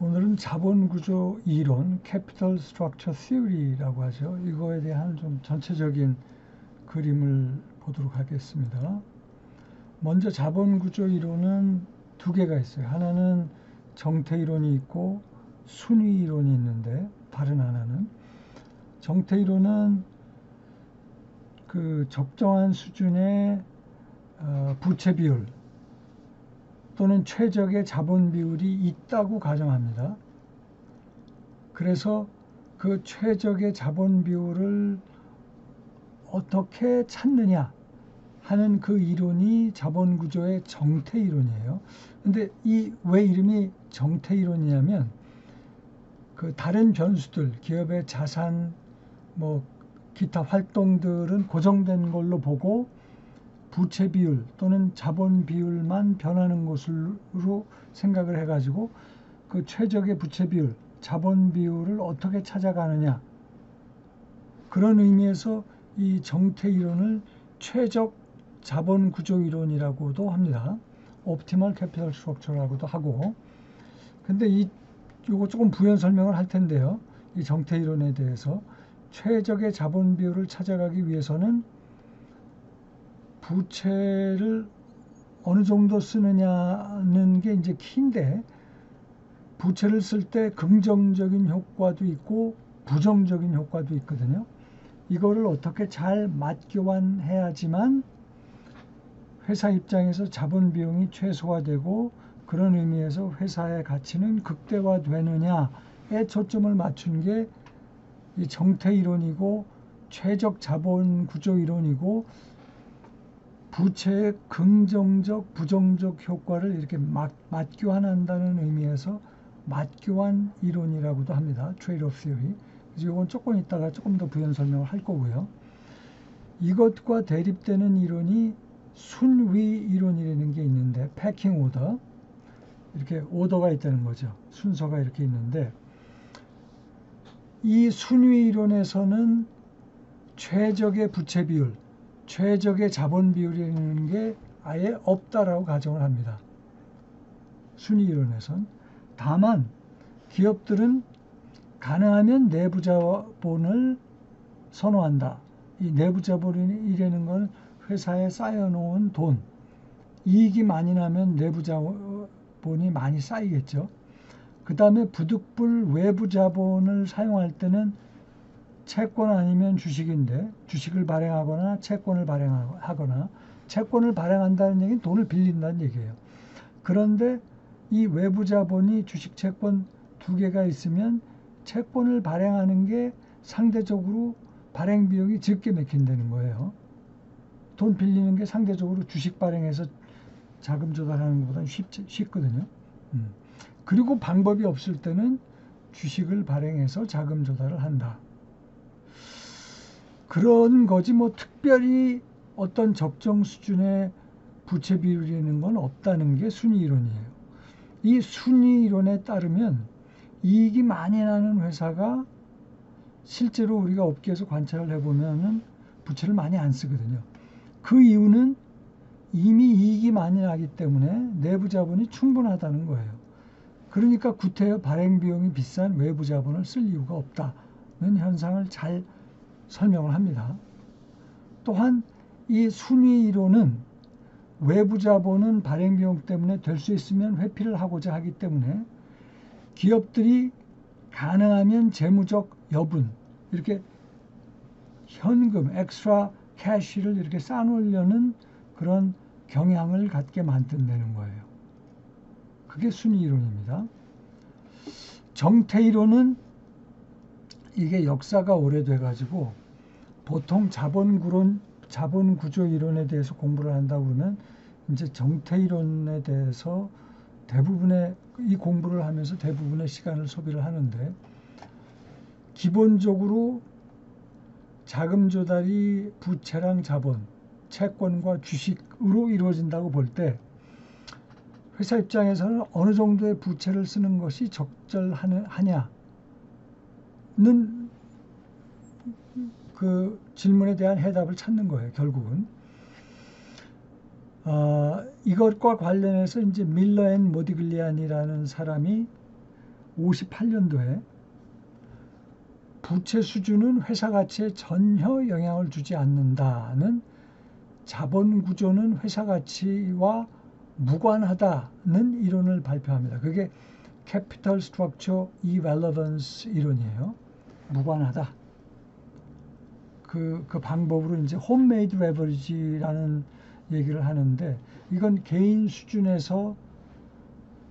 오늘은 자본구조 이론, Capital Structure Theory라고 하죠. 이거에 대한 좀 전체적인 그림을 보도록 하겠습니다. 먼저 자본구조 이론은 두 개가 있어요. 하나는 정태 이론이 있고 순위 이론이 있는데, 다른 하나는 정태 이론은 그 적정한 수준의 부채 비율 또는 최적의 자본 비율이 있다고 가정합니다. 그래서 그 최적의 자본 비율을 어떻게 찾느냐 하는 그 이론이 자본구조의 정태 이론이에요. 근데 왜 이름이 정태 이론이냐면, 그 다른 변수들, 기업의 자산, 뭐 기타 활동들은 고정된 걸로 보고 부채 비율 또는 자본 비율만 변하는 것으로 생각을 해가지고 그 최적의 부채 비율, 자본 비율을 어떻게 찾아가느냐, 그런 의미에서 이 정태 이론을 최적 자본 구조 이론이라고도 합니다. 옵티멀 캐피털 스트럭처라고도 하고. 근데 요거 조금 부연 설명을 할 텐데요. 이 정태 이론에 대해서 최적의 자본 비율을 찾아가기 위해서는 부채를 어느 정도 쓰느냐는 게 이제 키인데, 부채를 쓸 때 긍정적인 효과도 있고 부정적인 효과도 있거든요. 이거를 어떻게 잘 맞교환해야지만 회사 입장에서 자본 비용이 최소화되고 그런 의미에서 회사의 가치는 극대화되느냐에 초점을 맞춘 게 이 정태 이론이고, 최적 자본 구조 이론이고, 부채의 긍정적 부정적 효과를 이렇게 맞교환한다는 의미에서 맞교환 이론이라고도 합니다. 트레이드-오프 티어리. 그래서 이건 조금 이따가 조금 더 부연 설명을 할 거고요. 이것과 대립되는 이론이 순위 이론이라는 게 있는데, 패킹 오더, 이렇게 오더가 있다는 거죠. 순서가 이렇게 있는데, 이 순위 이론에서는 최적의 부채 비율, 최적의 자본 비율이라는 게 아예 없다라고 가정을 합니다. 순위 이론에선. 다만 기업들은 가능하면 내부 자본을 선호한다. 이 내부 자본이라는 건 회사에 쌓여놓은 돈, 이익이 많이 나면 내부 자본이 많이 쌓이겠죠. 그 다음에 부득불 외부 자본을 사용할 때는 채권 아니면 주식인데, 주식을 발행하거나 채권을 발행하거나, 채권을 발행한다는 얘기는 돈을 빌린다는 얘기예요. 그런데 이 외부 자본이 주식, 채권 두 개가 있으면 채권을 발행하는 게 상대적으로 발행 비용이 적게 맥힌다는 거예요. 돈 빌리는 게 상대적으로 주식 발행해서 자금 조달하는 것보다는 쉽거든요. 그리고 방법이 없을 때는 주식을 발행해서 자금 조달을 한다. 그런 거지 뭐 특별히 어떤 적정 수준의 부채 비율이라는 건 없다는 게 순위 이론이에요. 이 순위 이론에 따르면 이익이 많이 나는 회사가 실제로 우리가 업계에서 관찰을 해보면은 부채를 많이 안 쓰거든요. 그 이유는 이미 이익이 많이 나기 때문에 내부 자본이 충분하다는 거예요. 그러니까 구태여 발행 비용이 비싼 외부 자본을 쓸 이유가 없다는 현상을 잘 설명을 합니다. 또한 이 순위 이론은 외부 자본은 발행 비용 때문에 될 수 있으면 회피를 하고자 하기 때문에 기업들이 가능하면 재무적 여분, 이렇게 현금, 엑스트라 캐시를 이렇게 쌓아놓으려는 그런 경향을 갖게 만든다는 거예요. 그게 순위 이론입니다. 정태 이론은 이게 역사가 오래돼가지고 보통 자본 구조 이론에 대해서 공부를 한다고 그러면 이제 정태 이론에 대해서 대부분의 이 공부를 하면서 대부분의 시간을 소비를 하는데, 기본적으로 자금 조달이 부채랑 자본, 채권과 주식으로 이루어진다고 볼 때 회사 입장에서는 어느 정도의 부채를 쓰는 것이 적절하냐는 그 질문에 대한 해답을 찾는 거예요. 결국은 이것과 관련해서 이제 밀러 앤 모디글리안이라는 사람이 58년도에 부채 수준은 회사 가치에 전혀 영향을 주지 않는다는, 자본 구조는 회사 가치와 무관하다는 이론을 발표합니다. 그게 Capital Structure Irrelevance 이론이에요. 무관하다. 그 방법으로 이제 Homemade Leverage라는 얘기를 하는데, 이건 개인 수준에서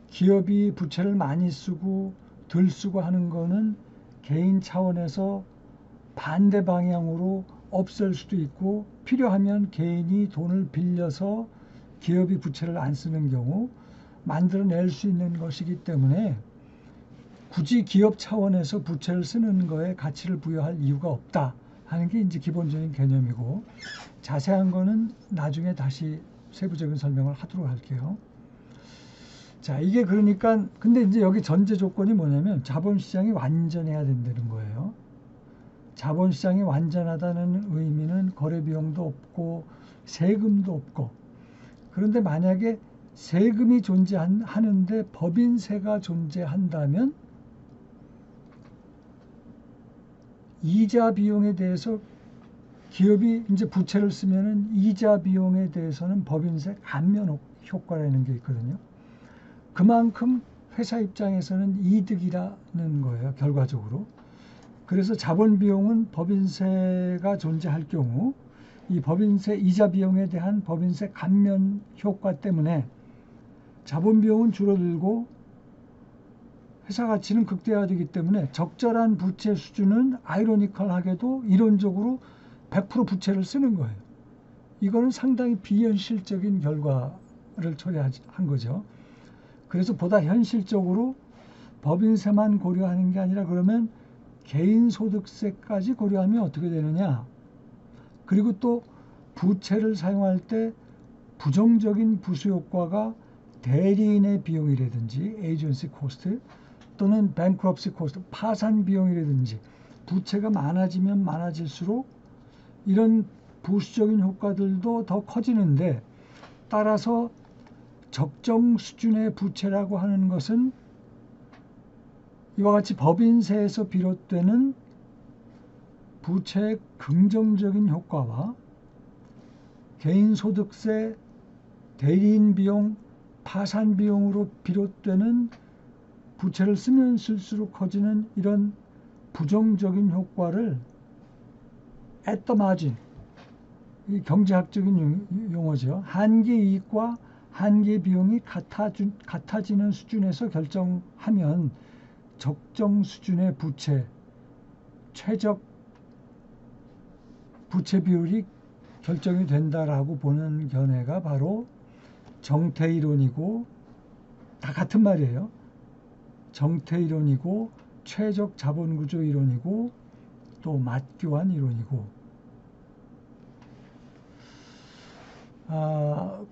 기업이 부채를 많이 쓰고 덜 쓰고 하는 거는 개인 차원에서 반대 방향으로 없앨 수도 있고, 필요하면 개인이 돈을 빌려서 기업이 부채를 안 쓰는 경우 만들어낼 수 있는 것이기 때문에 굳이 기업 차원에서 부채를 쓰는 거에 가치를 부여할 이유가 없다 하는 게 이제 기본적인 개념이고, 자세한 거는 나중에 다시 세부적인 설명을 하도록 할게요. 자, 이게 그러니까, 근데 이제 여기 전제 조건이 뭐냐면 자본시장이 완전해야 된다는 거예요. 자본시장이 완전하다는 의미는 거래 비용도 없고 세금도 없고, 그런데 만약에 세금이 존재하는데 법인세가 존재한다면 이자 비용에 대해서 기업이 이제 부채를 쓰면은 이자 비용에 대해서는 법인세 감면 효과라는 게 있거든요. 그만큼 회사 입장에서는 이득이라는 거예요, 결과적으로. 그래서 자본 비용은 법인세가 존재할 경우 이 법인세 이자 비용에 대한 법인세 감면 효과 때문에 자본 비용은 줄어들고 회사 가치는 극대화되기 때문에 적절한 부채 수준은 아이러니컬하게도 이론적으로 100% 부채를 쓰는 거예요. 이거는 상당히 비현실적인 결과를 초래한 거죠. 그래서 보다 현실적으로 법인세만 고려하는 게 아니라, 그러면 개인소득세까지 고려하면 어떻게 되느냐. 그리고 또 부채를 사용할 때 부정적인 부수효과가 대리인의 비용이라든지 에이전시 코스트, 또는 뱅크럽시 코스트, 파산 비용이라든지, 부채가 많아지면 많아질수록 이런 부수적인 효과들도 더 커지는데, 따라서 적정 수준의 부채라고 하는 것은 이와 같이 법인세에서 비롯되는 부채의 긍정적인 효과와 개인소득세, 대리인 비용, 파산 비용으로 비롯되는 부채를 쓰면 쓸수록 커지는 이런 부정적인 효과를 at the margin, 이 경제학적인 용어죠. 한계 이익과 한계 비용이 같아지는 수준에서 결정하면 적정 수준의 부채, 최적 부채 비율이 결정이 된다라고 보는 견해가 바로 정태이론이고, 다 같은 말이에요. 정태이론이고, 최적 자본구조 이론이고, 또 맞교환 이론이고,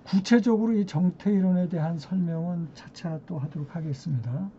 구체적으로 이 정태이론에 대한 설명은 차차 또 하도록 하겠습니다.